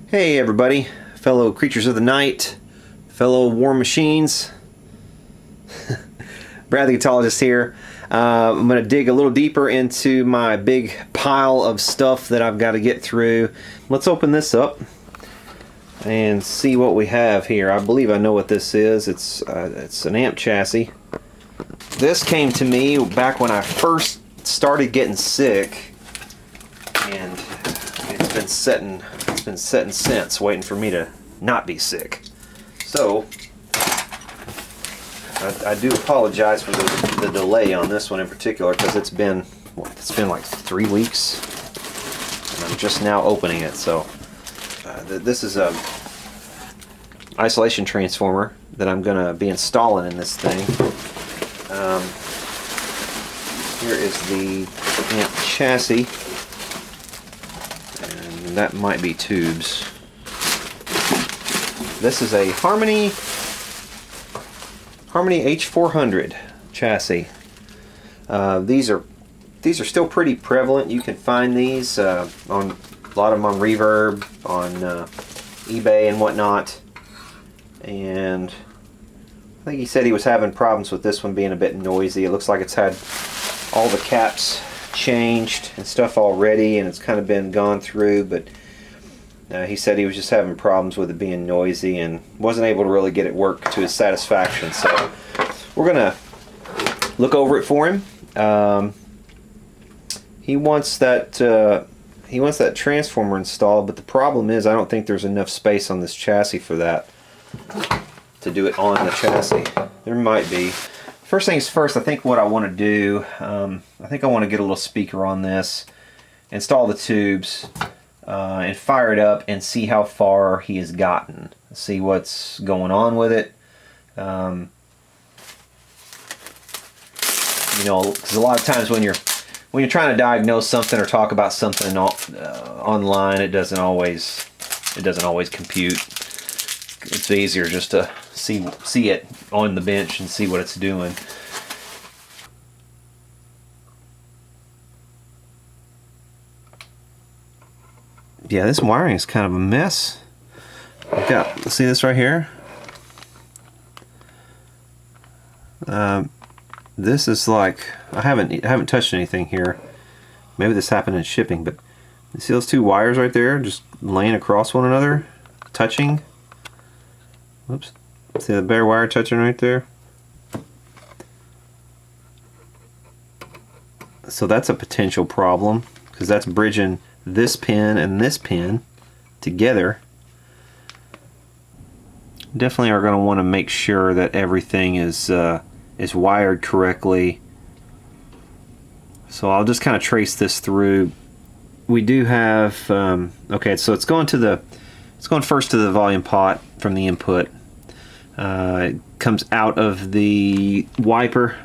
Hey everybody, fellow creatures of the night, fellow war machines. Brad the Guitologist here. I'm going to dig a little deeper into my big pile of stuff that I've got to get through. Let's open this up and see what we have here. I believe I know what this is. It's an amp chassis. This came to me back when I first started getting sick, and it's been sitting since, waiting for me to not be sick. So I do apologize for the delay on this one in particular, because it's been like 3 weeks, and I'm just now opening it. So this is a isolation transformer that I'm going to be installing in this thing. Here is the amp chassis, and that might be tubes. This is a Harmony H400 chassis. These are still pretty prevalent. You can find these on a lot of them on Reverb, on eBay and whatnot. And I think he said he was having problems with this one being a bit noisy. It looks like it's had all the caps changed and stuff already, and it's kind of been gone through, but he said he was just having problems with it being noisy and wasn't able to really get it work to his satisfaction. So we're gonna look over it for him. He wants that transformer installed, but the problem is I don't think there's enough space on this chassis for that, to do it on the chassis. There might be. First things first, I think what I want to do, I think I want to get a little speaker on this, install the tubes, and fire it up and see how far he has gotten. See what's going on with it. You know, because a lot of times when you're trying to diagnose something or talk about something online, it doesn't always compute. It's easier just to see it on the bench and see what it's doing. Yeah, this wiring is kind of a mess. I've got, see this right here? This is like, I haven't touched anything here. Maybe this happened in shipping, but you see those two wires right there just laying across one another, touching? Whoops. See the bare wire touching right there? So that's a potential problem, because that's bridging this pin and this pin together. Definitely are going to want to make sure that everything is wired correctly. So I'll just kind of trace this through. We do have okay, so it's going first to the volume pot from the input. It comes out of the wiper,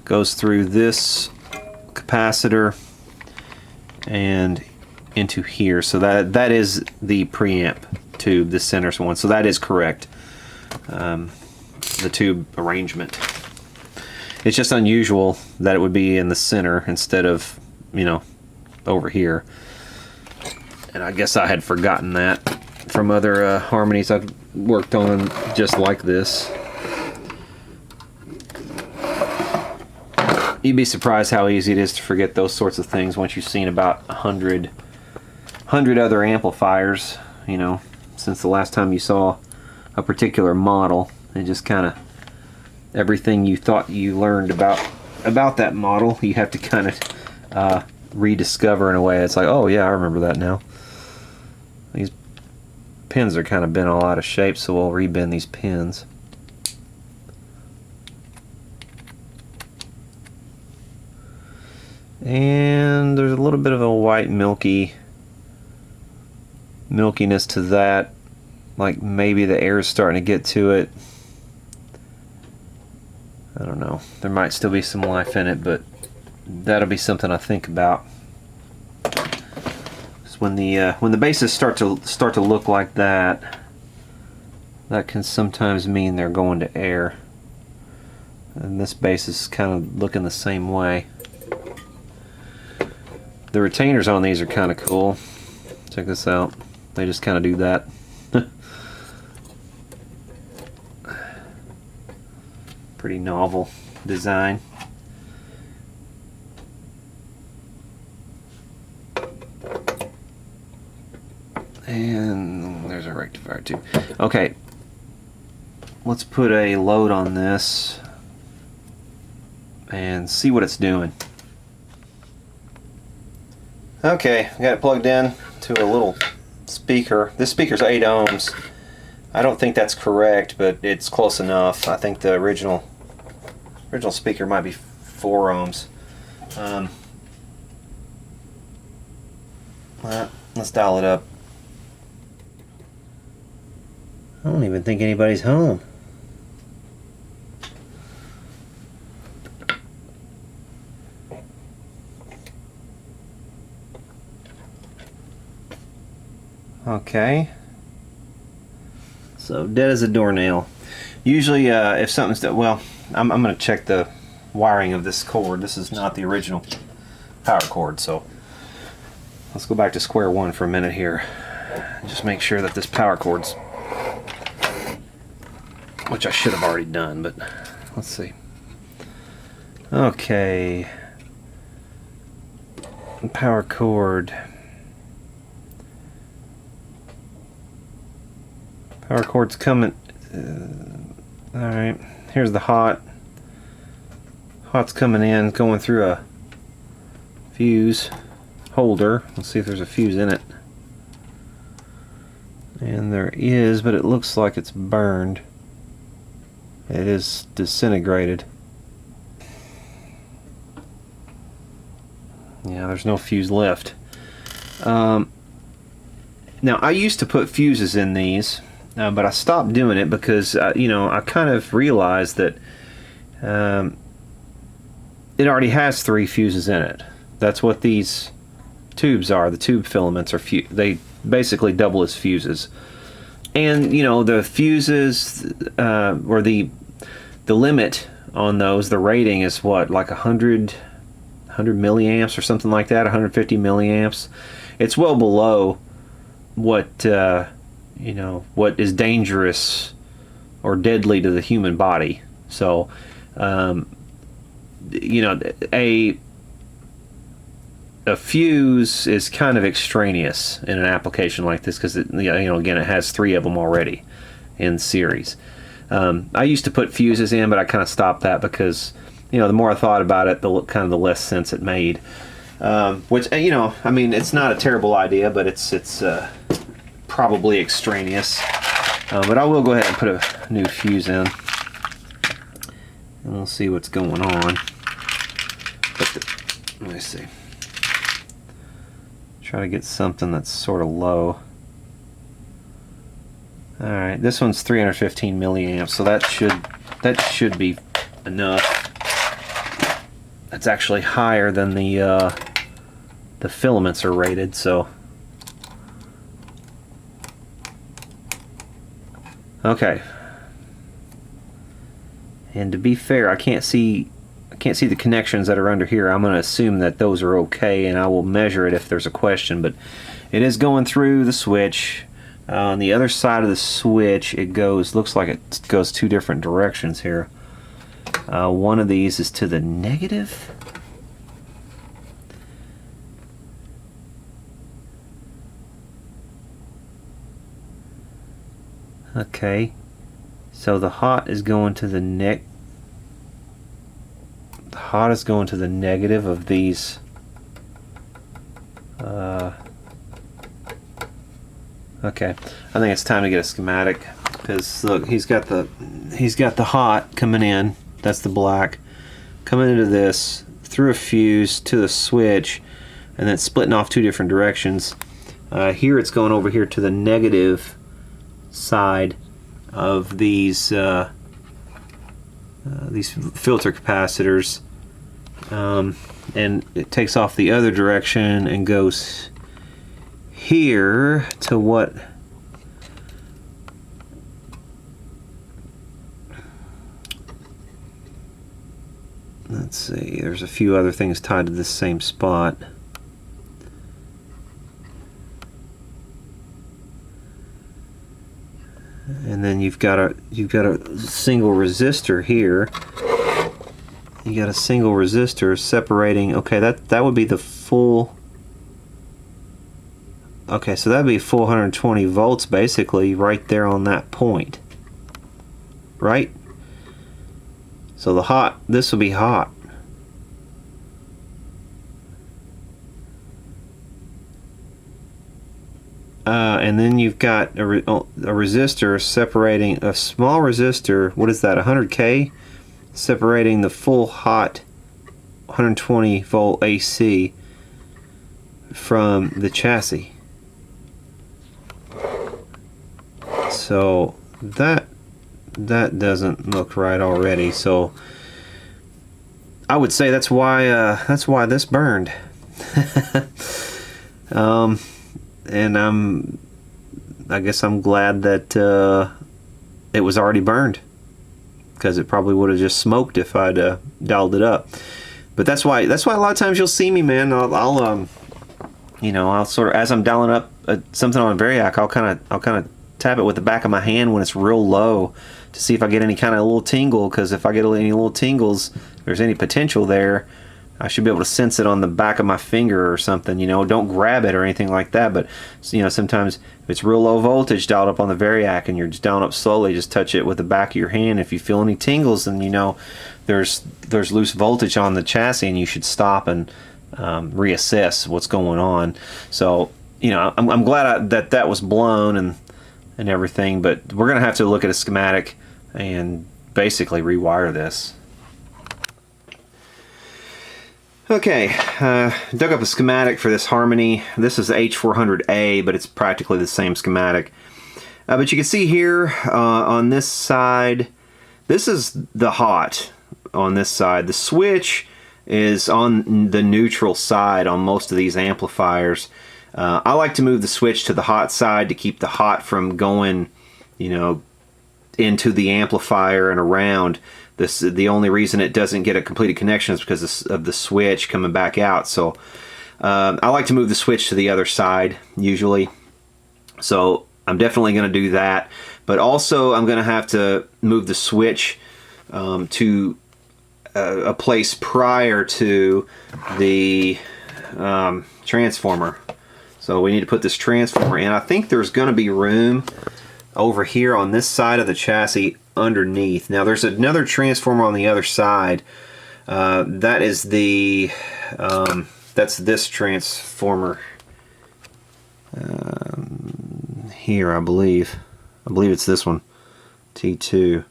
goes through this capacitor and into here. So that is the preamp tube, the center one. So that is correct. The tube arrangement. It's just unusual that it would be in the center instead of, you know, over here. And I guess I had forgotten that from other Harmonies I've worked on just like this. You'd be surprised how easy it is to forget those sorts of things once you've seen about 100 other amplifiers, you know, since the last time you saw a particular model. And just kind of everything you thought you learned about that model, you have to kind of rediscover in a way. It's like, oh yeah, I remember that now. These pins are kind of bent all out of shape, so we'll rebend these pins. And there's a little bit of a white milkiness to that, like maybe the air is starting to get to it. I don't know, there might still be some life in it, but that'll be something I think about. When the bases start to look like that, that can sometimes mean they're going to air. And this base is kind of looking the same way. The retainers on these are kind of cool. Check this out. They just kind of do that. Pretty novel design. And there's a rectifier too. Okay, let's put a load on this and see what it's doing. Okay, I got it plugged in to a little speaker. This speaker's 8 ohms. I don't think that's correct, but it's close enough. I think the original speaker might be 4 ohms. Let's dial it up. I don't even think anybody's home. Okay. So dead as a doornail. Usually if something's dead, well, I'm going to check the wiring of this cord. This is not the original power cord, so let's go back to square one for a minute here. Just make sure that this power cord's, which I should have already done, but let's see. Okay. Power cord. Power cord's coming. Alright, here's the hot. Hot's coming in, going through a fuse holder. Let's see if there's a fuse in it. And there is, but it looks like it's burned. It is disintegrated. Yeah, there's no fuse left. Now, I used to put fuses in these, but I stopped doing it because, you know, I kind of realized that it already has 3 fuses in it. That's what these tubes are. The tube filaments are they basically double as fuses. And, you know, the fuses, or the limit on those, the rating is what, like 100 milliamps or something like that, 150 milliamps. It's well below what, you know, what is dangerous or deadly to the human body. So, you know, a fuse is kind of extraneous in an application like this because, you know, again, it has 3 of them already in series. I used to put fuses in, but I kind of stopped that because, you know, the more I thought about it, the less sense it made. Which, you know, I mean, it's not a terrible idea, but it's probably extraneous. But I will go ahead and put a new fuse in, and we'll see what's going on. Let me see. Try to get something that's sort of low. Alright, this one's 315 milliamps, so that should be enough. That's actually higher than the filaments are rated, so okay. And to be fair, I can't see the connections that are under here. I'm going to assume that those are okay, and I will measure it if there's a question, but it is going through the switch. On the other side of the switch, it goes, looks like it goes 2 different directions here. One of these is to the negative. Okay, so the hot is going to the the hot is going to the negative of these. Okay, I think it's time to get a schematic, because look, he's got the hot coming in. That's the black coming into this through a fuse to the switch, and then splitting off 2 different directions. Here it's going over here to the negative side of these filter capacitors, and it takes off the other direction and goes here to what, let's see, there's a few other things tied to this same spot. and then you've got a single resistor here. You got a single resistor separating. Okay, that would be the full. Okay, so that'd be full 120 volts basically right there on that point, right? So this will be hot. And then you've got a resistor separating a small resistor. What is that? 100K separating the full hot 120 volt AC from the chassis. So that doesn't look right already. So I would say that's why this burned. And I guess I'm glad that it was already burned, because it probably would have just smoked if I'd dialed it up. But that's why a lot of times you'll see me, man. I'll sort of, as I'm dialing up something on a variac, I'll kind of tap it with the back of my hand when it's real low to see if I get any kind of little tingle, because if I get any little tingles, if there's any potential there, I should be able to sense it on the back of my finger or something. Don't grab it or anything like that, but sometimes if it's real low voltage dialed up on the variac and you're just dialing up slowly, just touch it with the back of your hand. If you feel any tingles, then there's loose voltage on the chassis, and you should stop and reassess what's going on. So I'm glad that was blown and everything, but we're gonna have to look at a schematic and basically rewire this. Okay, dug up a schematic for this Harmony. This is the H400A, but it's practically the same schematic. But you can see here on this side, this is the hot on this side. The switch is on the neutral side on most of these amplifiers. I like to move the switch to the hot side to keep the hot from going, into the amplifier and around. The only reason it doesn't get a completed connection is because of the switch coming back out. So I like to move the switch to the other side usually. So I'm definitely going to do that. But also I'm going to have to move the switch to a place prior to the transformer. So we need to put this transformer in. I think there's going to be room over here on this side of the chassis underneath. Now there's another transformer on the other side. That is that's this transformer here, I believe it's this one, T2.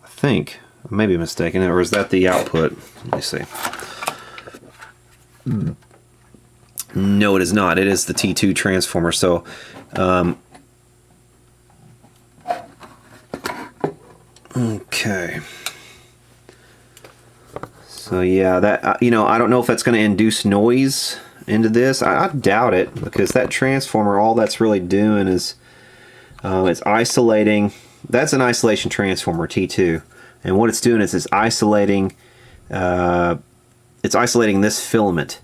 I think I may be mistaken, or is that the output? Let me see. No, it is not. It is the T2 transformer. So okay. So yeah, that I don't know if that's going to induce noise into this. I doubt it, because that transformer, all that's really doing is it's isolating. That's an isolation transformer, T2, and what it's doing is it's isolating this filament.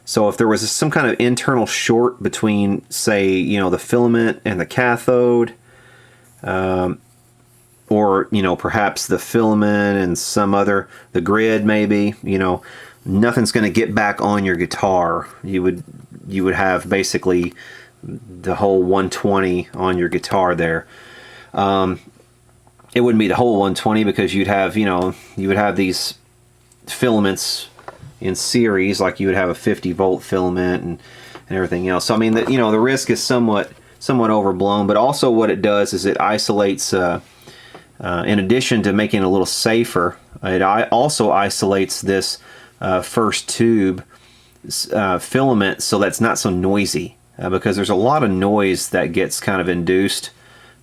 So if there was some kind of internal short between, say, the filament and the cathode, or perhaps the filament and the grid maybe, nothing's going to get back on your guitar. You would have basically the whole 120 on your guitar there. It wouldn't be the whole 120, because you would have these filaments in series, like you would have a 50 volt filament and everything else. So I mean, the risk is somewhat overblown, but also what it does is it isolates, in addition to making it a little safer, it also isolates this first tube filament, so that's not so noisy, because there's a lot of noise that gets kind of induced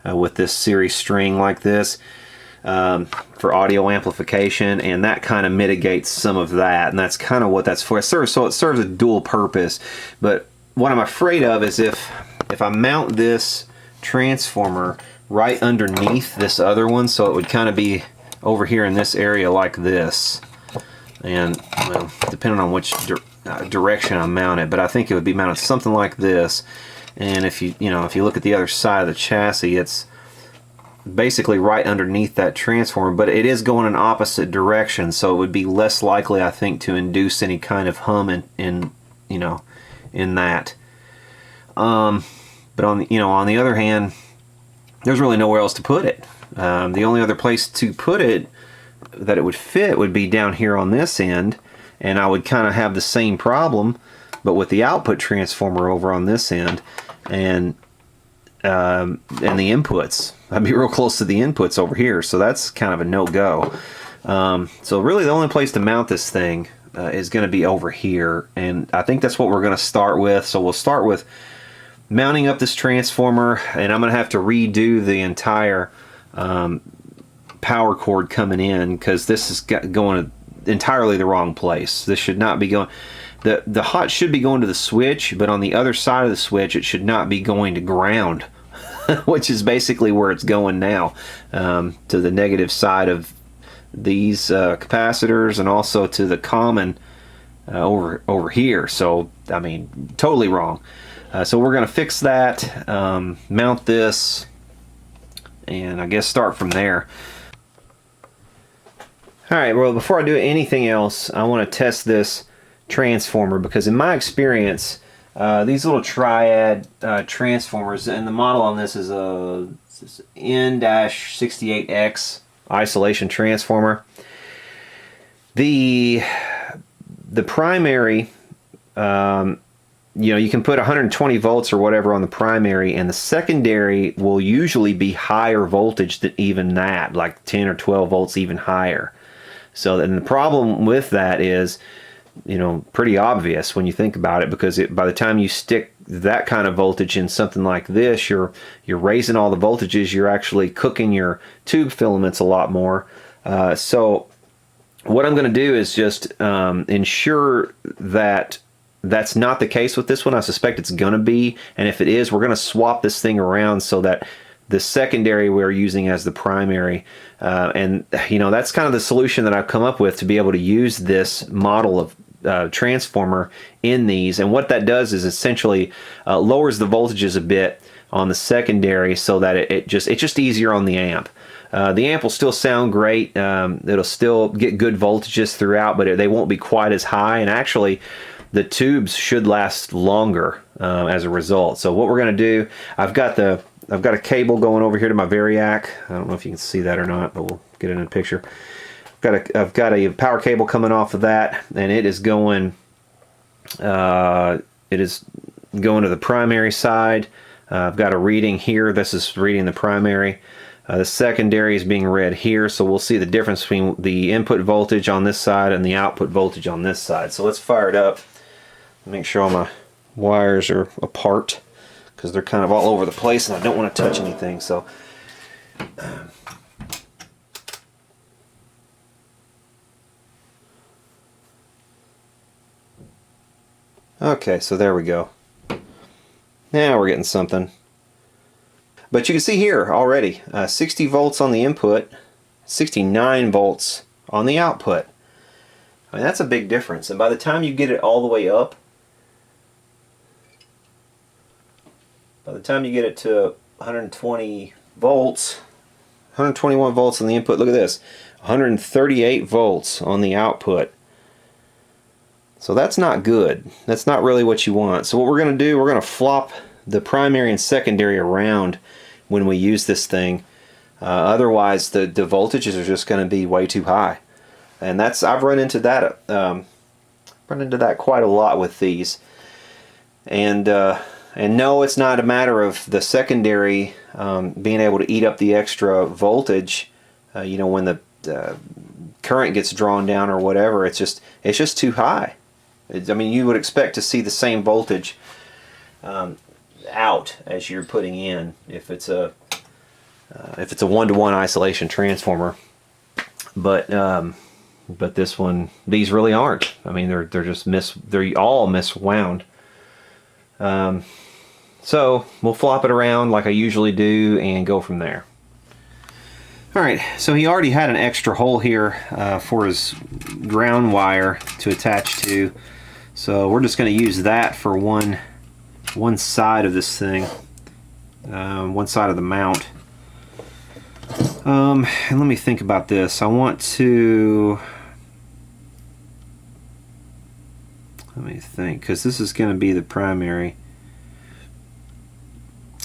with this series string like this. For audio amplification, and that kind of mitigates some of that, and that's kind of what that's for. It serves a dual purpose. But what I'm afraid of is if I mount this transformer right underneath this other one, so it would kind of be over here in this area like this, and well, depending on which direction I mount it, but I think it would be mounted something like this. And if you look at the other side of the chassis, it's basically right underneath that transformer, but it is going in opposite direction, so it would be less likely, I think, to induce any kind of hum in you know, in that. But on the other hand, there's really nowhere else to put it. The only other place to put it that it would fit would be down here on this end, and I would kind of have the same problem, but with the output transformer over on this end, and the inputs. I'd be real close to the inputs over here, so that's kind of a no-go. So really the only place to mount this thing is going to be over here, and I think that's what we're going to start with. So we'll start with mounting up this transformer, and I'm going to have to redo the entire power cord coming in, because this is going entirely the wrong place. This should not be going... The hot should be going to the switch, but on the other side of the switch it should not be going to ground, which is basically where it's going now, to the negative side of these capacitors, and also to the common over here. So I mean, totally wrong. So we're going to fix that, mount this, and I guess start from there. Alright, well, before I do anything else, I want to test this transformer, because in my experience, these little triad transformers, and the model on this is a N-68X isolation transformer. The primary, you know, you can put 120 volts or whatever on the primary, and the secondary will usually be higher voltage than even that, like 10 or 12 volts even higher. So then the problem with that is, you know, pretty obvious when you think about it, because by the time you stick that kind of voltage in something like this, you're raising all the voltages, you're actually cooking your tube filaments a lot more. So what I'm going to do is just ensure that that's not the case with this one. I suspect it's going to be, and if it is, we're going to swap this thing around so that the secondary we're using as the primary, and you know, that's kind of the solution that I've come up with to be able to use this model of transformer in these. And what that does is essentially lowers the voltages a bit on the secondary, so that it's just easier on the amp. The amp will still sound great. It'll still get good voltages throughout, but they won't be quite as high, and actually the tubes should last longer as a result. So what we're going to do, I've got a cable going over here to my Variac. I don't know if you can see that or not, but we'll get it in a picture. I've got a power cable coming off of that, and it is going to the primary side. I've got a reading here. This is reading the primary. The secondary is being read here, so we'll see the difference between the input voltage on this side and the output voltage on this side. So let's fire it up. Make sure all my wires are apart, because they're kind of all over the place and I don't want to touch anything. So okay, so there we go. Now we're getting something. But you can see here already, 60 volts on the input, 69 volts on the output. I mean, that's a big difference. And by the time you get it all the way up, by the time you get it to 120 volts, 121 volts on the input, look at this, 138 volts on the output. So that's not good. That's not really what you want. So what we're going to do, we're going to flop the primary and secondary around when we use this thing. Otherwise the voltages are just going to be way too high. And that's, I've run into that quite a lot with these. And no, it's not a matter of the secondary being able to eat up the extra voltage, you know, when the current gets drawn down or whatever. It's just too high. I mean, you would expect to see the same voltage out as you're putting in if it's a one-to-one isolation transformer. But this one, these really aren't. I mean, they're all miswound. So we'll flop it around like I usually do and go from there. Alright, so he already had an extra hole here for his ground wire to attach to. So we're just going to use that for one side of this thing, one side of the mount. And let me think about this. I want to... Let me think, because this is going to be the primary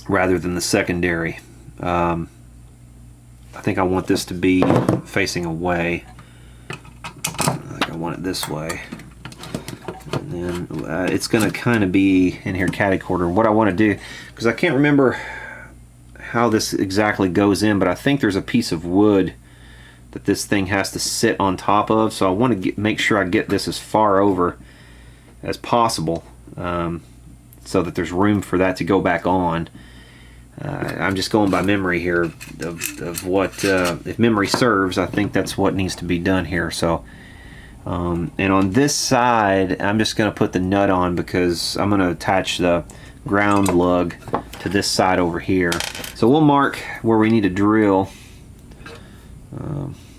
rather than the secondary. I think I want this to be facing away. I think I want it this way. And then it's going to kind of be in here catty corner. What I want to do, because I can't remember how this exactly goes in, but I think there's a piece of wood that this thing has to sit on top of, so I want to make sure I get this as far over as possible, so that there's room for that to go back on. I'm just going by memory here of what, if memory serves, I think that's what needs to be done here. So and on this side I'm just going to put the nut on, because I'm going to attach the ground lug to this side over here. So we'll mark where we need to drill.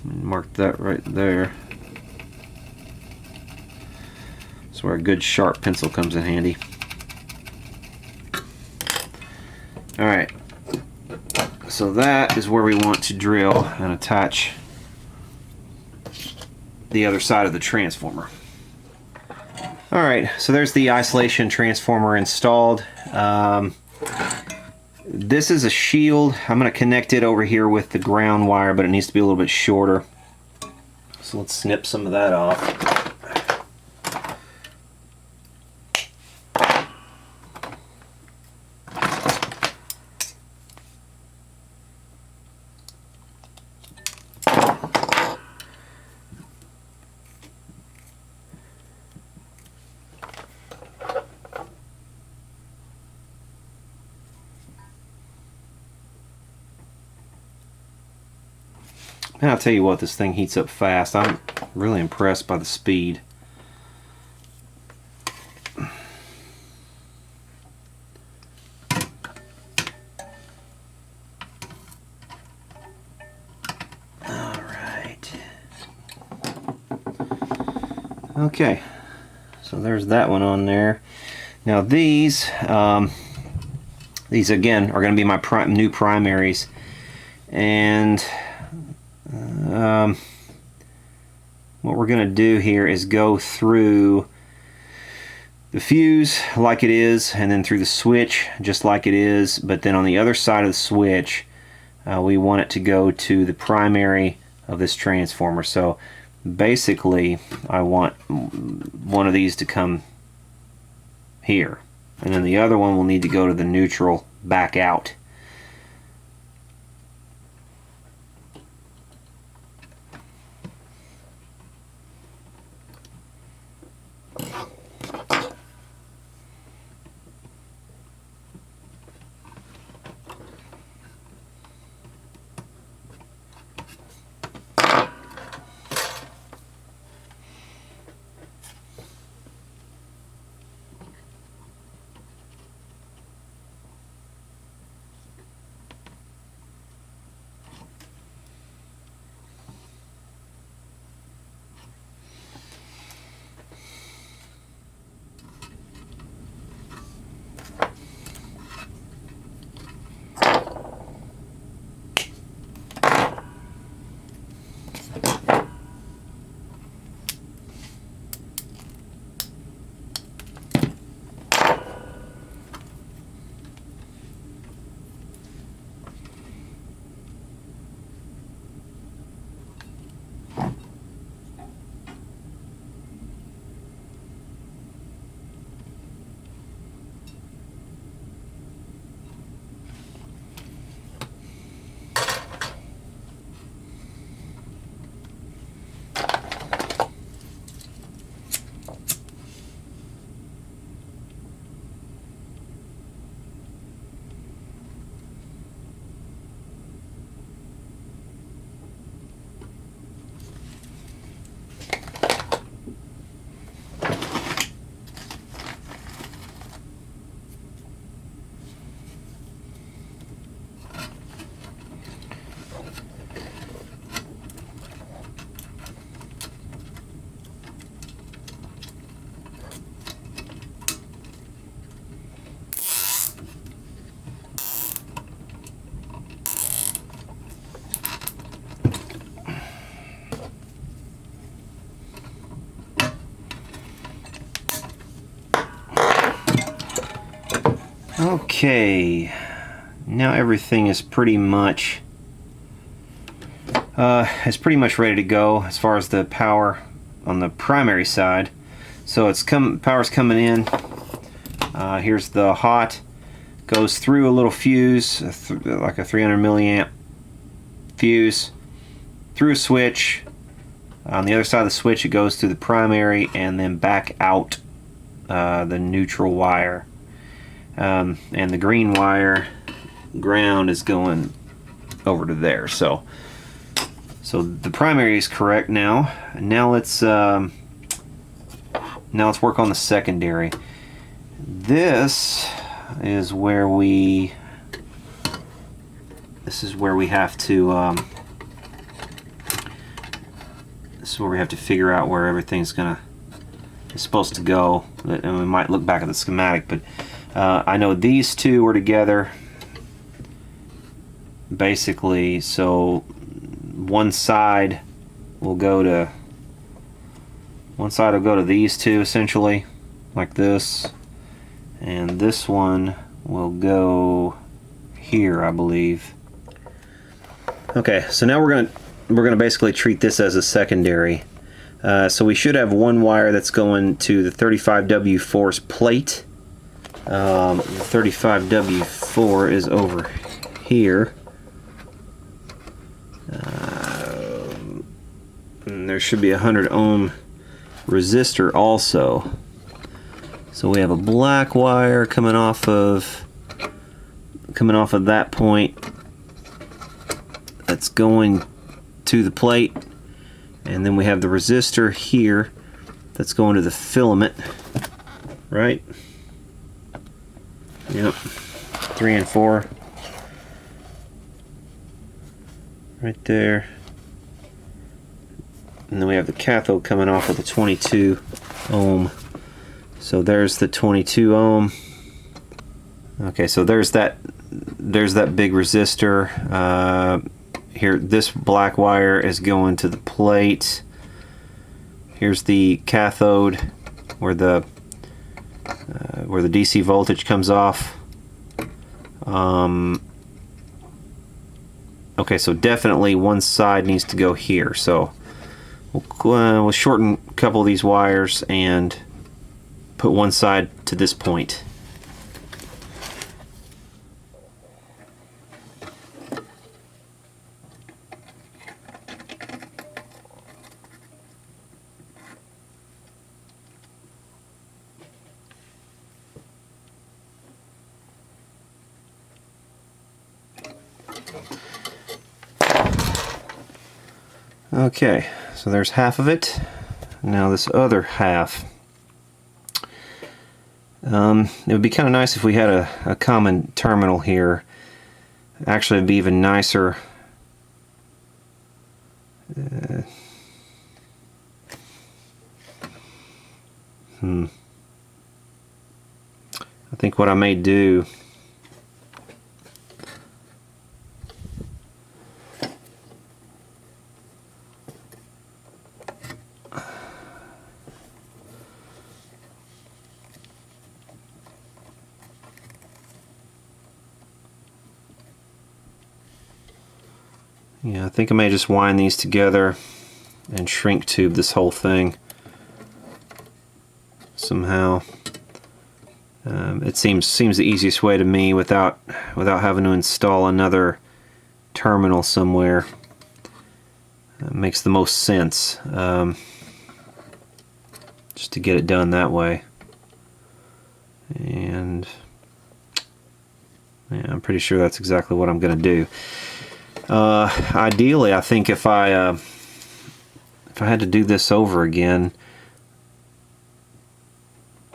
Mark that right there. That's where a good sharp pencil comes in handy. Alright, so that is where we want to drill and attach the other side of the transformer. Alright, so there's the isolation transformer installed. This is a shield. I'm going to connect it over here with the ground wire, but it needs to be a little bit shorter. So let's snip some of that off. And I'll tell you what, this thing heats up fast. I'm really impressed by the speed. Alright. Okay, so there's that one on there. Now these again are going to be my new primaries, and what we're going to do here is go through the fuse like it is, and then through the switch just like it is, but then on the other side of the switch we want it to go to the primary of this transformer. So basically I want one of these to come here, and then the other one will need to go to the neutral back out. Okay, now everything is pretty much ready to go as far as the power on the primary side. So power's coming in. Here's the hot, goes through a little fuse, like a 300 milliamp fuse, through a switch. On the other side of the switch, it goes through the primary and then back out the neutral wire. And the green wire, ground, is going over to there. So the primary is correct now. Now let's work on the secondary. This is where we have to figure out where everything's is supposed to go. And we might look back at the schematic, but I know these two are together basically, so one side will go to these two essentially, like this, and this one will go here, I believe. Okay, so now we're gonna basically treat this as a secondary. So we should have one wire that's going to the 35W4's plate. The 35W4 is over here. And there should be a 100 ohm resistor also. So we have a black wire coming off of that point that's going to the plate, and then we have the resistor here that's going to the filament, right? Yep, 3 and 4 right there. And then we have the cathode coming off of the 22 ohm. So there's the 22 ohm. Okay, so there's that big resistor. Here, this black wire is going to the plate. Here's the cathode where the DC voltage comes off. Okay, so definitely one side needs to go here. So we'll shorten a couple of these wires and put one side to this point. Okay, so there's half of it. Now this other half. It would be kind of nice if we had a common terminal here. Actually, it'd be even nicer. I think what I may do, yeah, I think I may just wind these together and shrink tube this whole thing somehow. It seems the easiest way to me without having to install another terminal somewhere. It makes the most sense, just to get it done that way. And yeah, I'm pretty sure that's exactly what I'm going to do. Ideally, I think if I had to do this over again,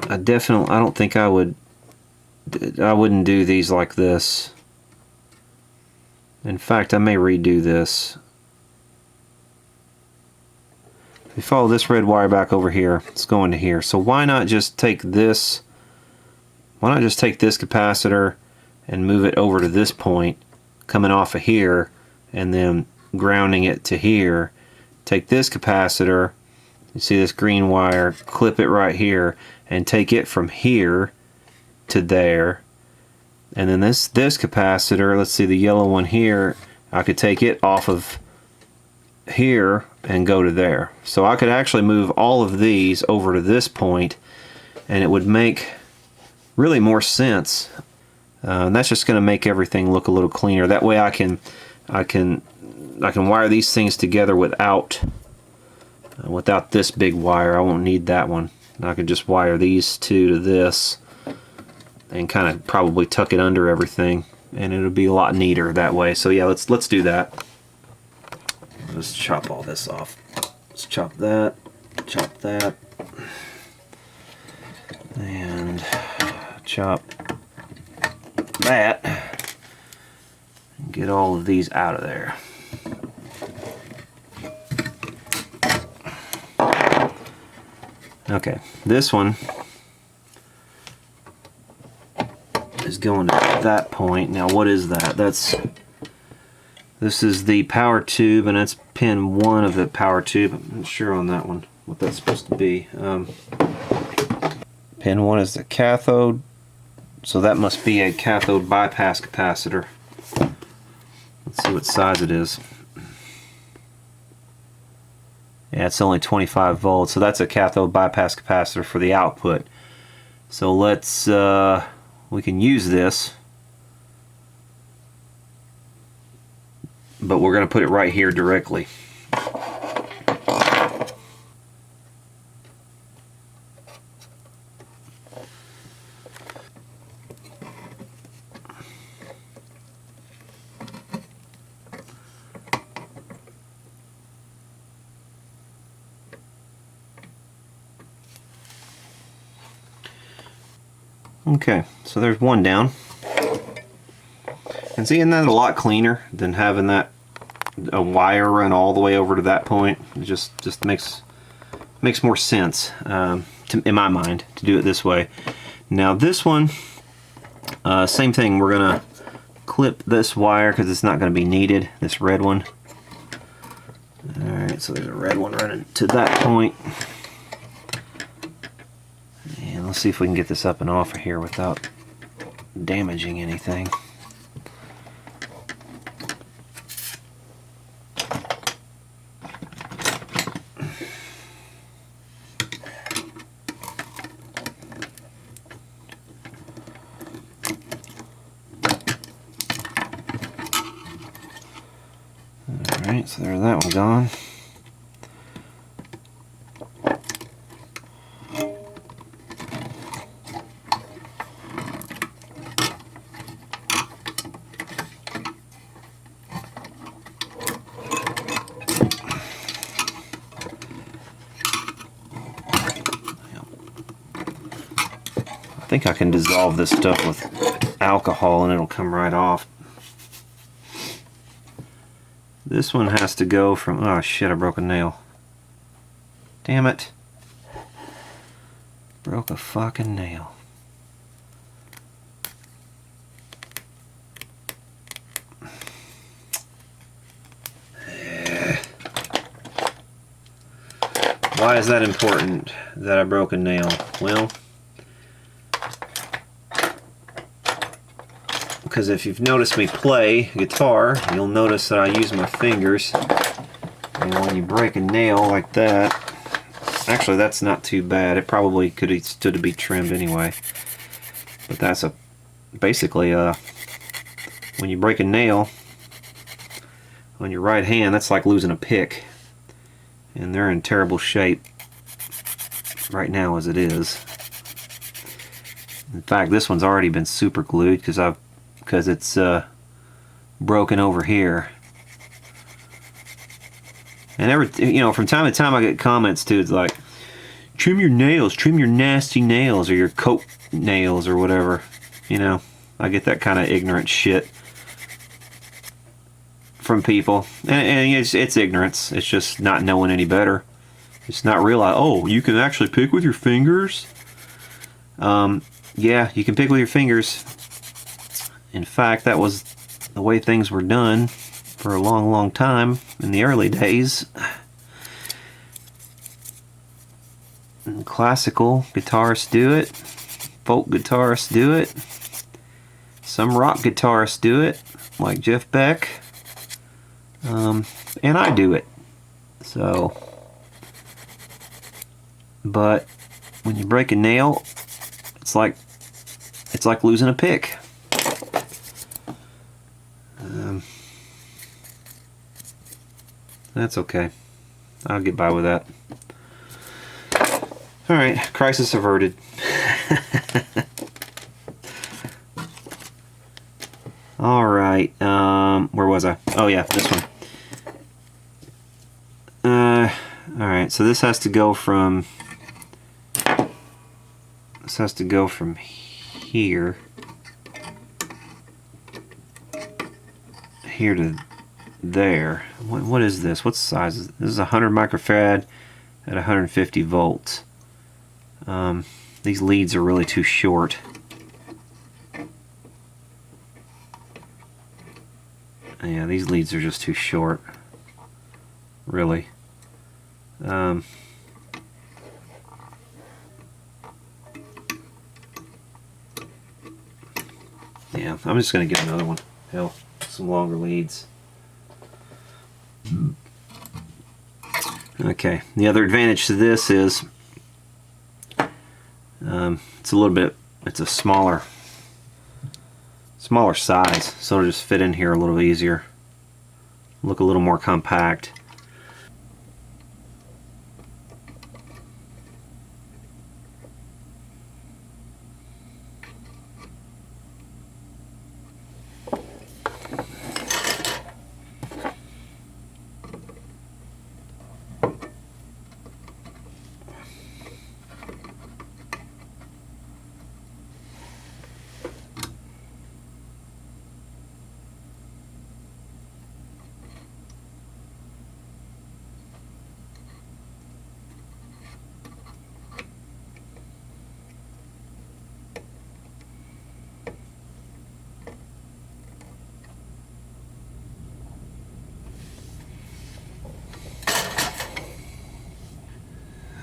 I don't think I wouldn't do these like this. In fact, I may redo this. If you follow this red wire back over here, it's going to here. So why not just take this? Why not just take this capacitor and move it over to this point, coming off of here, and then grounding it to here. Take this capacitor, you see this green wire, clip it right here, and take it from here to there, And then this capacitor, let's see, the yellow one here, I could take it off of here and go to there. So I could actually move all of these over to this point, and it would make really more sense. And that's just going to make everything look a little cleaner. That way I can wire these things together without this big wire. I won't need that one. I could just wire these two to this and kind of probably tuck it under everything, and it'll be a lot neater that way. So yeah, let's do that. Let's chop all this off. Let's chop that, and chop that, and get all of these out of there. Okay, this one is going to that point. Now what is that? This is the power tube, and that's pin 1 of the power tube. I'm not sure on that one what that's supposed to be. Pin 1 is the cathode, so that must be a cathode bypass capacitor. Let's see what size it is. Yeah, it's only 25 volts, so that's a cathode bypass capacitor for the output. So let's, we can use this, but we're going to put it right here directly. Okay, so there's one down. And see, isn't that a lot cleaner than having that a wire run all the way over to that point? It just makes more sense in my mind to do it this way. Now this one, same thing. We're gonna clip this wire because it's not going to be needed. This red one. All right, so there's a red one running to that point. Let's see if we can get this up and off of here without damaging anything. Alright, so there's that one gone. I think I can dissolve this stuff with alcohol and it'll come right off. This one has to go from, oh shit, I broke a nail. Damn it. Broke a fucking nail. Why is that important that I broke a nail? Well, because if you've noticed me play guitar, you'll notice that I use my fingers. And when you break a nail like that, actually that's not too bad. It probably could have stood to be trimmed anyway. But that's basically when you break a nail on your right hand, that's like losing a pick. And they're in terrible shape right now as it is. In fact, this one's already been super glued because it's broken over here. And from time to time I get comments too. It's like, trim your nails, trim your nasty nails, or your coat nails, or whatever. I get that kind of ignorant shit from people, and it's ignorance. It's just not knowing any better. It's not realize, oh, you can actually pick with your fingers. Yeah, you can pick with your fingers. In fact, that was the way things were done for a long, long time in the early days. And classical guitarists do it. Folk guitarists do it. Some rock guitarists do it, like Jeff Beck, and I do it. So, but when you break a nail, it's like losing a pick. That's okay. I'll get by with that. Alright, crisis averted. Alright, where was I? Oh yeah, this one. Alright, so this has to go from here to there. What is this? What size is this? This is 100 microfarad at 150 volts. These leads are really too short. Yeah, these leads are just too short. Really. Yeah, I'm just going to get another one. Hell, some longer leads. Okay, the other advantage to this is it's a smaller size, so it'll just fit in here a little easier, look a little more compact.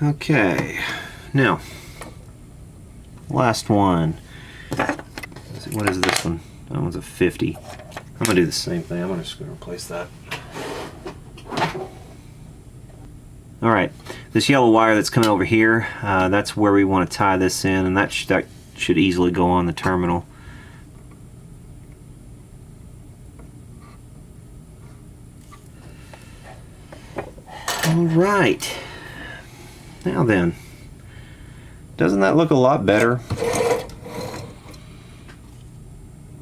Okay, now last one. What is this one? That one's a 50. I'm gonna do the same thing. I'm just gonna replace that. All right, this yellow wire that's coming over here, that's where we want to tie this in, and that should easily go on the terminal. All right. Now then, doesn't that look a lot better?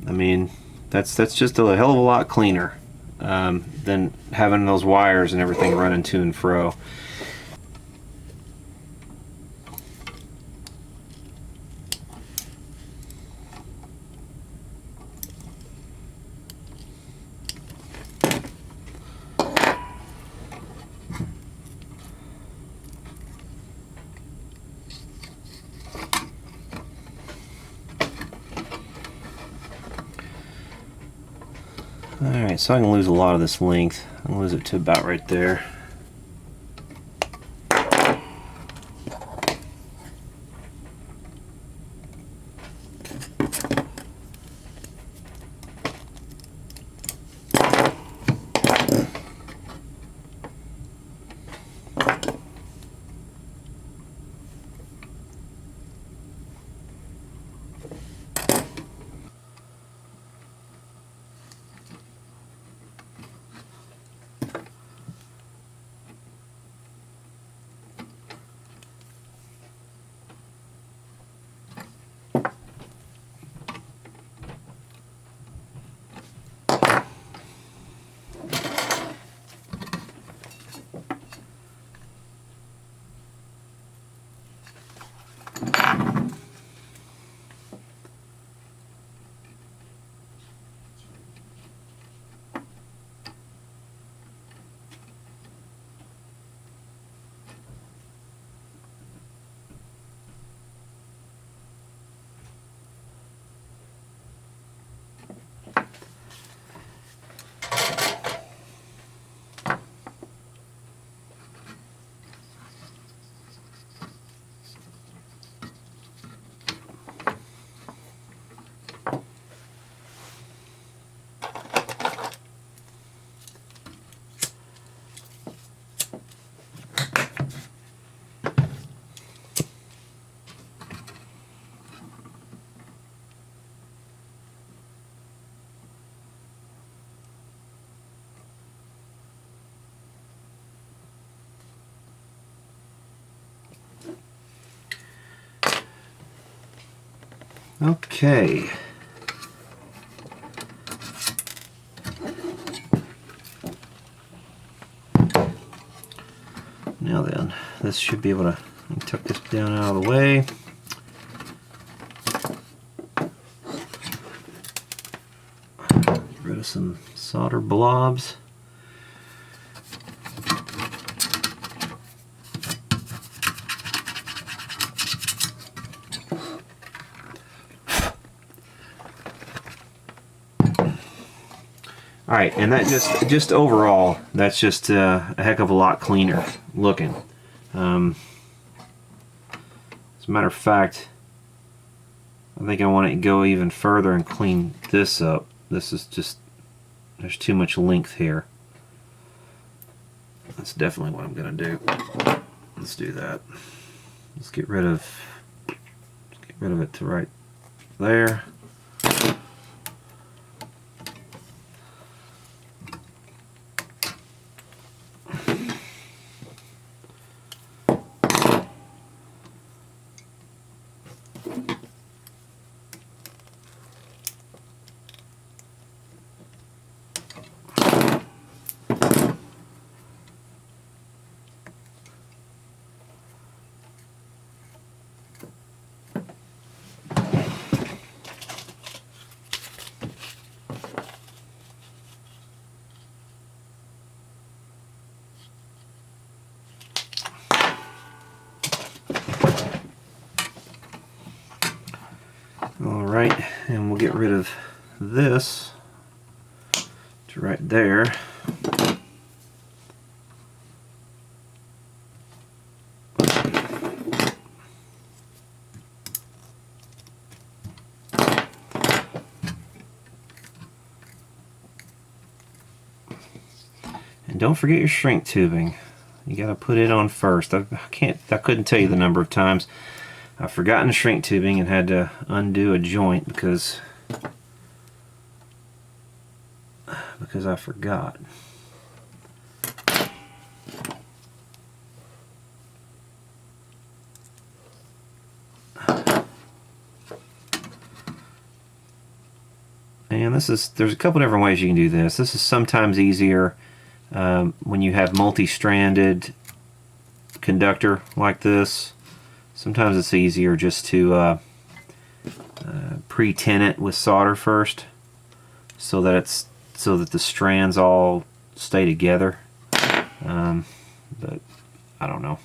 I mean, that's just a hell of a lot cleaner than having those wires and everything running to and fro. Alright, so I can lose a lot of this length. I can lose it to about right there. Okay. Now then, this should be able to tuck this down out of the way. Get rid of some solder blobs. Alright, and that just overall, that's just a heck of a lot cleaner looking. As a matter of fact, I think I want to go even further and clean this up. This is just, there's too much length here. That's definitely what I'm going to do. Let's do that. Let's get rid of it to right there. Alright, and we'll get rid of this to right there. And don't forget your shrink tubing. You gotta put it on first. I couldn't tell you the number of times I've forgotten the shrink tubing and had to undo a joint because I forgot. And there's a couple different ways you can do this. This is sometimes easier when you have multi-stranded conductor like this. Sometimes it's easier just to pre-tin it with solder first, so that the strands all stay together. But I don't know.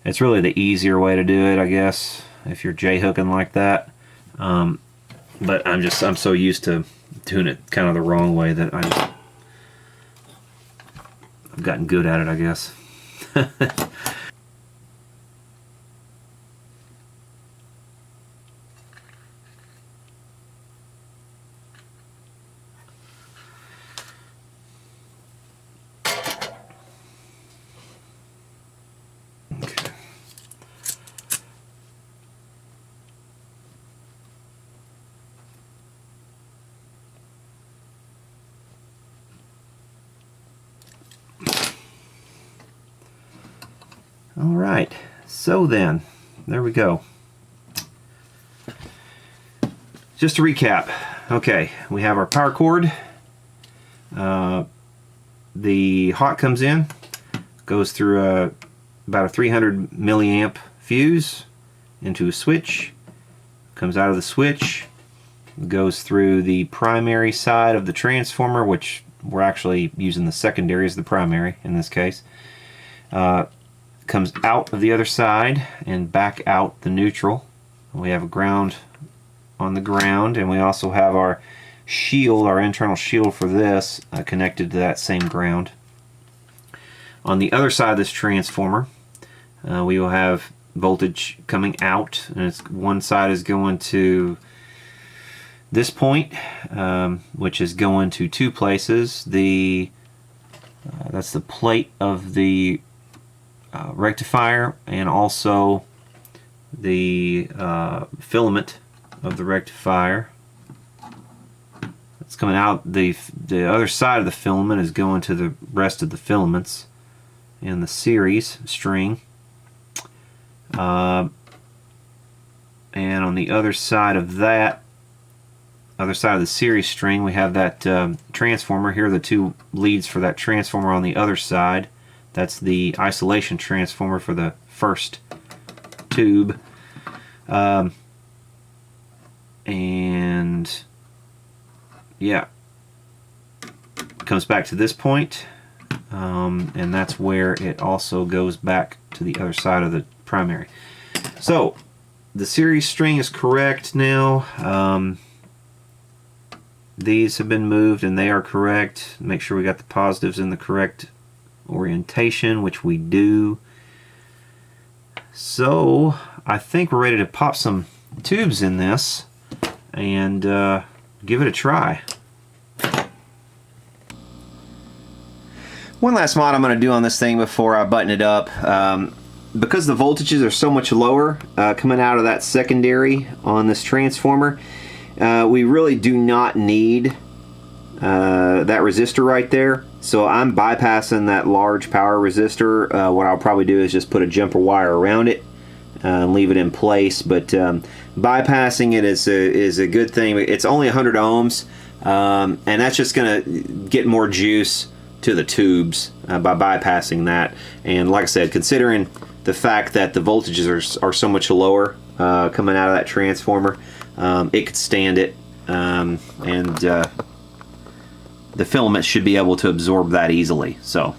It's really the easier way to do it, I guess, if you're J-hooking like that. But I'm so used to doing it kind of the wrong way that I've gotten good at it, I guess. Alright, so then, there we go. Just to recap, okay, we have our power cord. The hot comes in, goes through about a 300 milliamp fuse into a switch, comes out of the switch, goes through the primary side of the transformer, which we're actually using the secondary as the primary in this case. Comes out of the other side and back out the neutral. We have a ground on the ground, and we also have our shield, our internal shield for this, connected to that same ground. On the other side of this transformer, we will have voltage coming out, and one side is going to this point, which is going to two places. That's the plate of the rectifier, and also the filament of the rectifier. It's coming out. The other side of the filament is going to the rest of the filaments in the series string. And And on the other side of that, other side of the series string, we have that transformer. Here are the two leads for that transformer on the other side. That's the isolation transformer for the first tube. And yeah, comes back to this point, and that's where it also goes back to the other side of the primary. So the series string is correct now. These have been moved and they are correct. Make sure we got the positives in the correct orientation, which we do. So I think we're ready to pop some tubes in this and give it a try. One last mod I'm going to do on this thing before I button it up. Because the voltages are so much lower coming out of that secondary on this transformer, we really do not need that resistor right there. So I'm bypassing that large power resistor. What I'll probably do is just put a jumper wire around it and leave it in place. But bypassing it is a good thing. It's only 100 ohms, and that's just going to get more juice to the tubes by bypassing that. And like I said, considering the fact that the voltages are so much lower coming out of that transformer, it could stand it, and the filament should be able to absorb that easily. So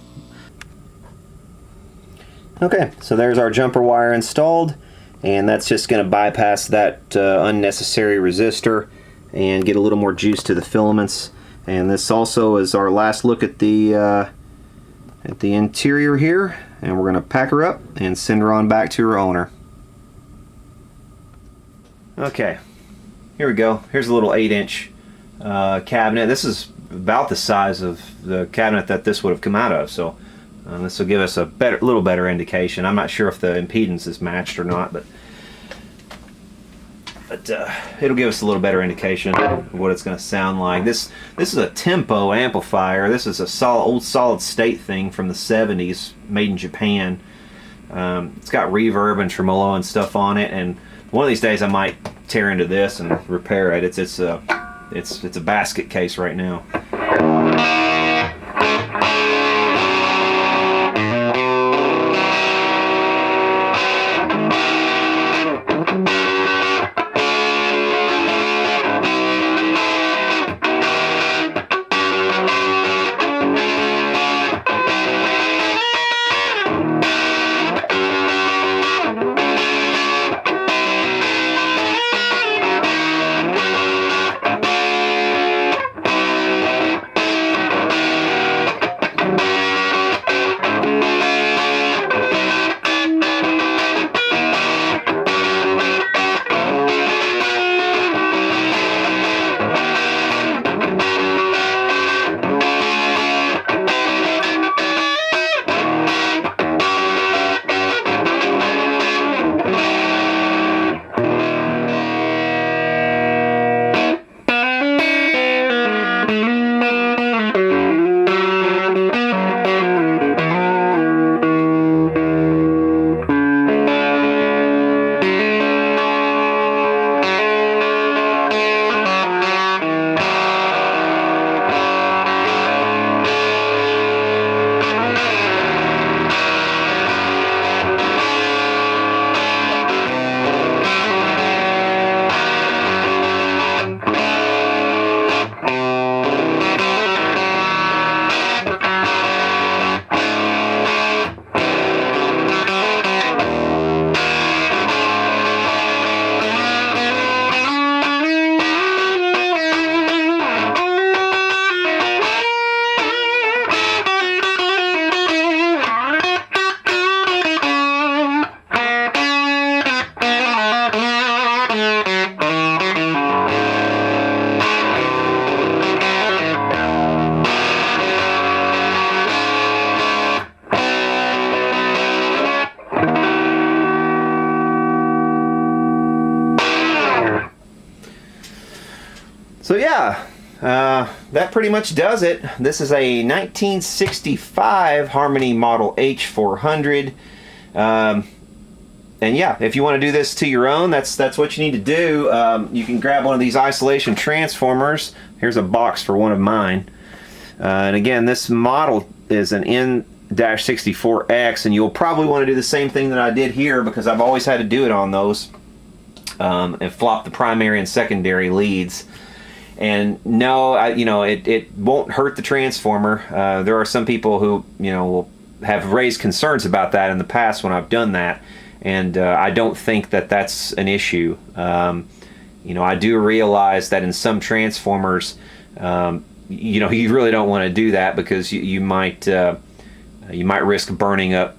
okay, so there's our jumper wire installed, and that's just going to bypass that unnecessary resistor and get a little more juice to the filaments. And this also is our last look at the interior here, and we're going to pack her up and send her on back to her owner. Okay, here we go. Here's a little 8-inch cabinet. This is about the size of the cabinet that this would have come out of, so this will give us a little better indication. I'm not sure if the impedance is matched or not, but it'll give us a little better indication of what it's going to sound like. This is a tempo amplifier. This is a old solid state thing from the 70s, made in Japan. It's got reverb and tremolo and stuff on it, and one of these days I might tear into this and repair it. It's a basket case right now. So yeah, that pretty much does it. This is a 1965 Harmony model H400. And yeah, if you want to do this to your own, that's what you need to do. You can grab one of these isolation transformers. Here's a box for one of mine. And again, this model is an N-64X, and you'll probably want to do the same thing that I did here, because I've always had to do it on those, and flop the primary and secondary leads. And no, it won't hurt the transformer. There are some people who will have raised concerns about that in the past when I've done that, and I don't think that that's an issue. I do realize that in some transformers, you really don't want to do that, because you might risk burning up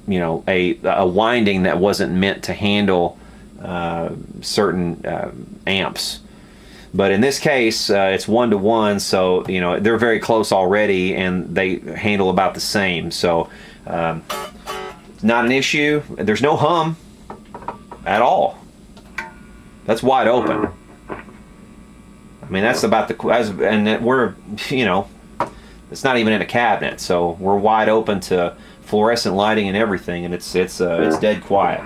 a winding that wasn't meant to handle certain amps. But in this case, it's 1-to-1, so they're very close already, and they handle about the same. So not an issue. There's no hum at all. That's wide open. I mean, that's about and we're it's not even in a cabinet, so we're wide open to fluorescent lighting and everything, and it's dead quiet.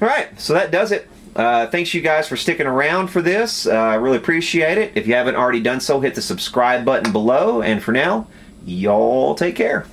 Alright, so that does it. Thanks you guys for sticking around for this. I really appreciate it. If you haven't already done so, hit the subscribe button below. And for now, y'all take care.